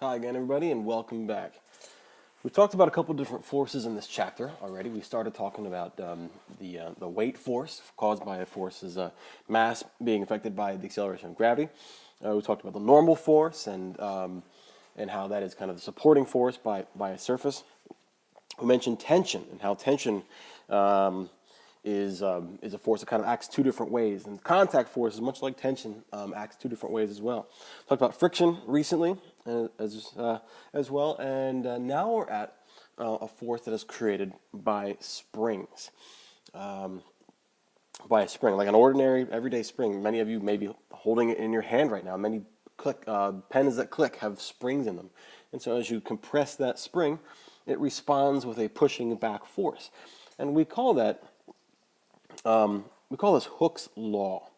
Hi again, everybody, and welcome back. We've talked about a couple different forces in this chapter already. We started talking about the weight force caused by a force's mass being affected by the acceleration of gravity. We talked about the normal force and how that is kind of the supporting force by a surface. We mentioned tension and how tension is a force that kind of acts two different ways, and contact force is much like tension, acts two different ways as well. Talked about friction recently as well, and now we're at a force that is created by springs. By a spring, like an ordinary everyday spring. Many of you may be holding it in your hand right now. Many pens that click have springs in them, and so as you compress that spring, it responds with a pushing back force, and we call that this Hooke's law.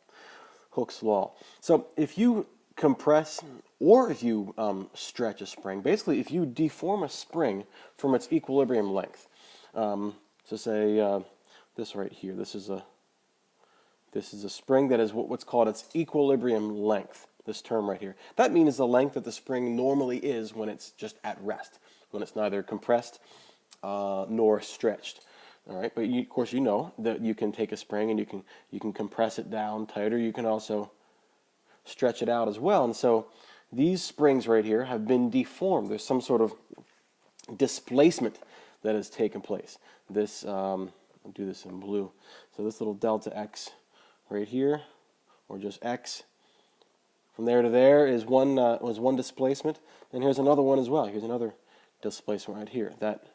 Hooke's law. So if you compress or if you stretch a spring, basically if you deform a spring from its equilibrium length, so say this right here, this is a spring that is what's called its equilibrium length, this term right here. That means the length that the spring normally is when it's just at rest, when it's neither compressed nor stretched. All right, but of course you know that you can take a spring and you can compress it down tighter. You can also stretch it out as well. And so these springs right here have been deformed. There's some sort of displacement that has taken place. This I'll do this in blue. So this little delta x right here, or just x, from there to there is one displacement, and here's another one as well. Here's another displacement right here. That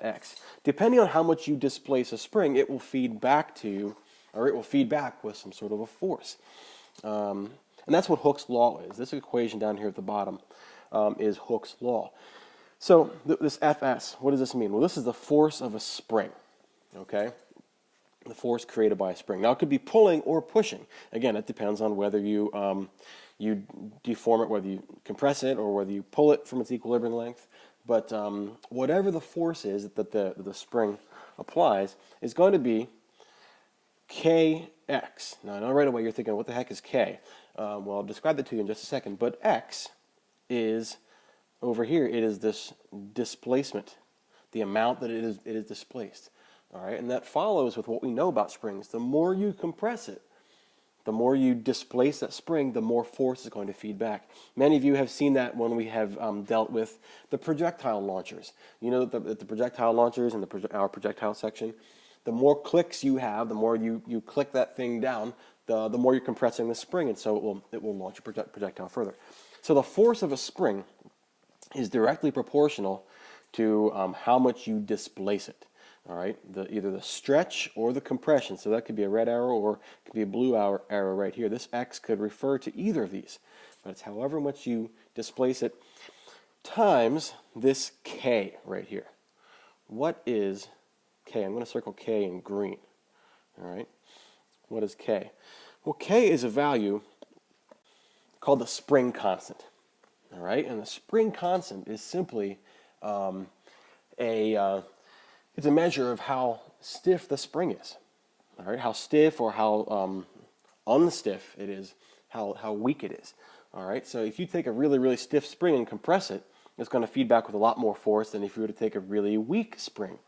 x. Depending on how much you displace a spring, it will feed back to you, or it will feed back with some sort of a force. And that's what Hooke's law is. This equation down here at the bottom is Hooke's law. So this Fs, what does this mean? Well, this is the force of a spring, okay? The force created by a spring. Now, it could be pulling or pushing. Again, it depends on whether you deform it, whether you compress it, or whether you pull it from its equilibrium length. But whatever the force is that the spring applies is going to be kx. Now, I know right away you're thinking, what the heck is k? Well, I'll describe that to you in just a second. But x is, over here, it is this displacement, the amount that it is displaced. All right, and that follows with what we know about springs. The more you compress it, the more you displace that spring, the more force is going to feed back. Many of you have seen that when we have dealt with the projectile launchers. You know that the projectile launchers in our projectile section, the more clicks you have, the more you click that thing down, the more you're compressing the spring, and so it will launch a projectile further. So the force of a spring is directly proportional to how much you displace it. All right, either the stretch or the compression. So that could be a red arrow or it could be a blue arrow right here. This x could refer to either of these, but it's however much you displace it times this k right here. What is k? I'm going to circle k in green. All right, what is k? Well, k is a value called the spring constant. All right, and the spring constant is simply it's a measure of how stiff the spring is. All right, how stiff or how unstiff it is, how weak it is. All right, so if you take a really, really stiff spring and compress it, it's going to feed back with a lot more force than if you were to take a really weak spring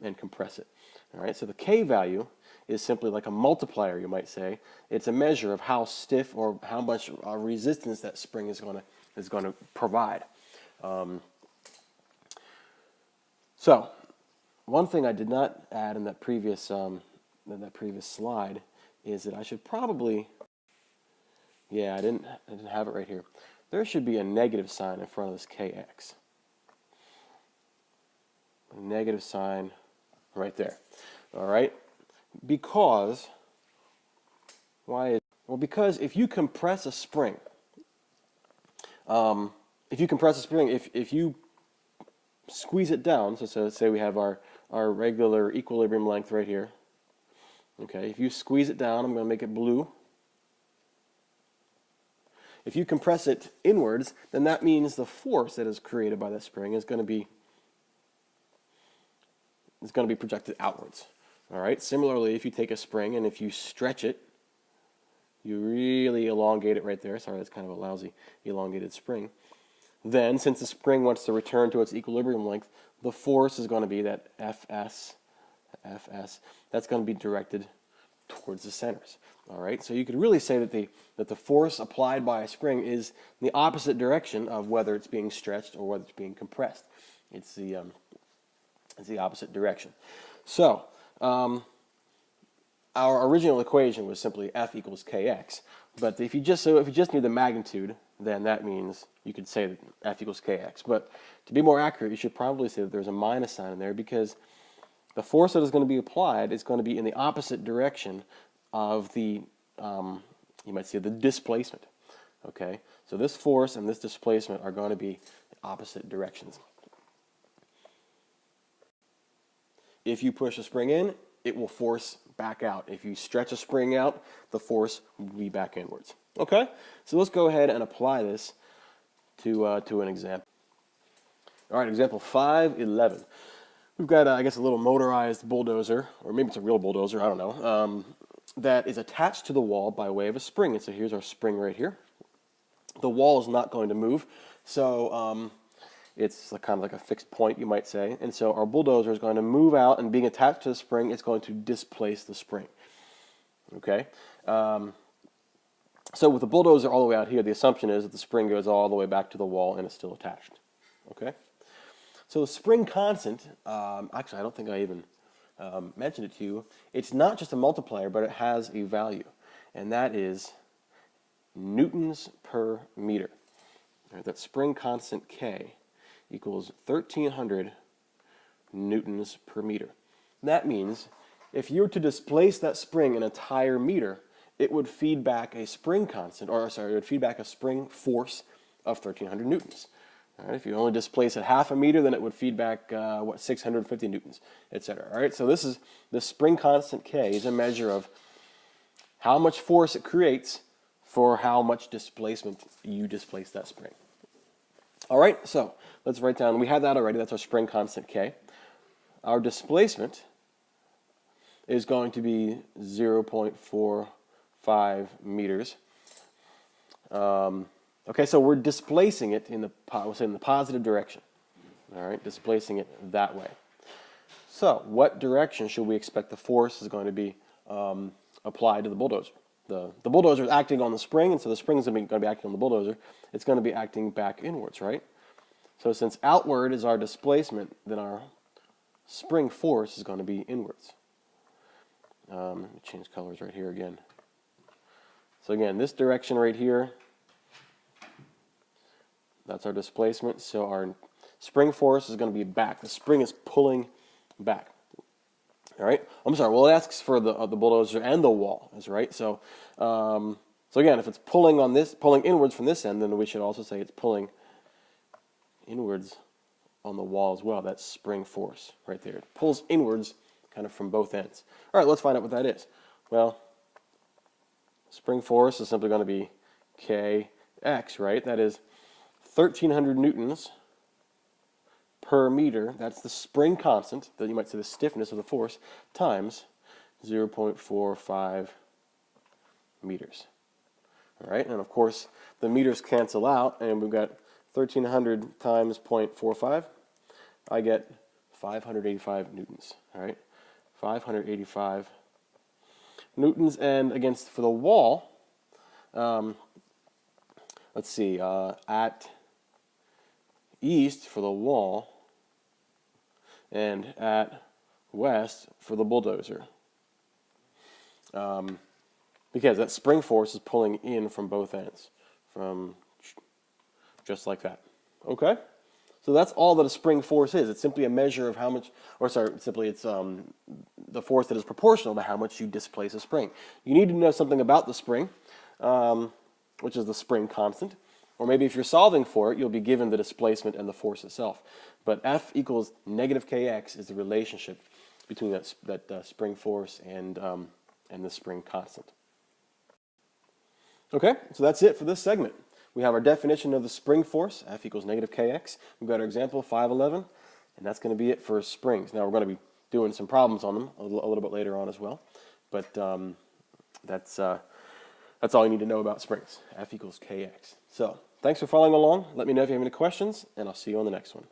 and compress it. All right, so the K value is simply like a multiplier, you might say. It's a measure of how stiff or how much resistance that spring is going to provide. So one thing I did not add in that previous slide is that I should probably, I didn't have it right here. There should be a negative sign in front of this kx. A negative sign right there. All right? Because because if you compress a spring, if you squeeze it down, so let's say we have our regular equilibrium length right here. Okay, if you squeeze it down, I'm going to make it blue. If you compress it inwards, then that means the force that is created by that spring is going to be projected outwards. All right. Similarly, if you take a spring and if you stretch it, you really elongate it right there. Sorry, that's kind of a lousy elongated spring. then since the spring wants to return to its equilibrium length, the force is going to be that Fs, that's going to be directed towards the centers. All right, so you could really say that the force applied by a spring is the opposite direction of whether it's being stretched or whether it's being compressed. It's the opposite direction. So our original equation was simply F equals kx, but if you just knew the magnitude, then that means you could say that F equals kx. But to be more accurate, you should probably say that there's a minus sign in there because the force that is going to be applied is going to be in the opposite direction of the, you might say, the displacement. Okay, so this force and this displacement are going to be opposite directions. If you push a spring in, it will force back out. If you stretch a spring out, the force will be back inwards. Okay, so let's go ahead and apply this to an example. All right, example 511. We've got, I guess, a little motorized bulldozer, or maybe it's a real bulldozer, I don't know, that is attached to the wall by way of a spring. And so here's our spring right here. The wall is not going to move, so it's kind of like a fixed point, you might say. And so our bulldozer is going to move out, and being attached to the spring, it's going to displace the spring. Okay? So with the bulldozer all the way out here, the assumption is that the spring goes all the way back to the wall and it's still attached. Okay? So the spring constant, actually I don't think I even mentioned it to you, it's not just a multiplier, but it has a value, and that is newtons per meter. All right, that spring constant K equals 1,300 newtons per meter. That means if you were to displace that spring an entire meter, it would feed back a spring constant, or sorry, it would feed back a spring force of 1,300 newtons. All right, if you only displace it half a meter, then it would feed back 650 newtons, etc. All right, so this spring constant K is a measure of how much force it creates for how much displacement you displace that spring. All right, so let's write down. We have that already. That's our spring constant K. Our displacement is going to be 0.45 meters. Okay, so we're displacing it in the positive direction. All right, displacing it that way. So what direction should we expect the force is going to be applied to the bulldozer? The bulldozer is acting on the spring, and so the spring is going to be acting on the bulldozer. It's going to be acting back inwards, right? So since outward is our displacement, then our spring force is going to be inwards. Let me change colors right here again. So again, this direction right here, that's our displacement. So our spring force is going to be back. The spring is pulling back. All right. I'm sorry. Well, it asks for the bulldozer and the wall, is right. So again, if it's pulling inwards from this end, then we should also say it's pulling inwards on the wall as well. That's spring force right there. It pulls inwards kind of from both ends. All right. Let's find out what that is. Well, spring force is simply going to be Kx, right? That is 1,300 newtons per meter. That's the spring constant, that you might say the stiffness of the force, times 0.45 meters. All right, and of course the meters cancel out, and we've got 1,300 times 0.45. I get 585 newtons. All right, 585 newtons, and against for the wall, let's see, at east for the wall and at west for the bulldozer. Because that spring force is pulling in from both ends, from just like that. Okay? So that's all that a spring force is. It's simply a measure of how much, or sorry, simply it's the force that is proportional to how much you displace a spring. You need to know something about the spring, which is the spring constant. Or maybe if you're solving for it, you'll be given the displacement and the force itself. But F equals negative Kx is the relationship between that spring force and the spring constant. Okay, so that's it for this segment. We have our definition of the spring force, F equals negative Kx. We've got our example 511, and that's going to be it for springs. Now we're going to be doing some problems on them a little bit later on as well. But that's all you need to know about springs, F equals Kx. So Thanks for following along. Let me know if you have any questions, and I'll see you on the next one.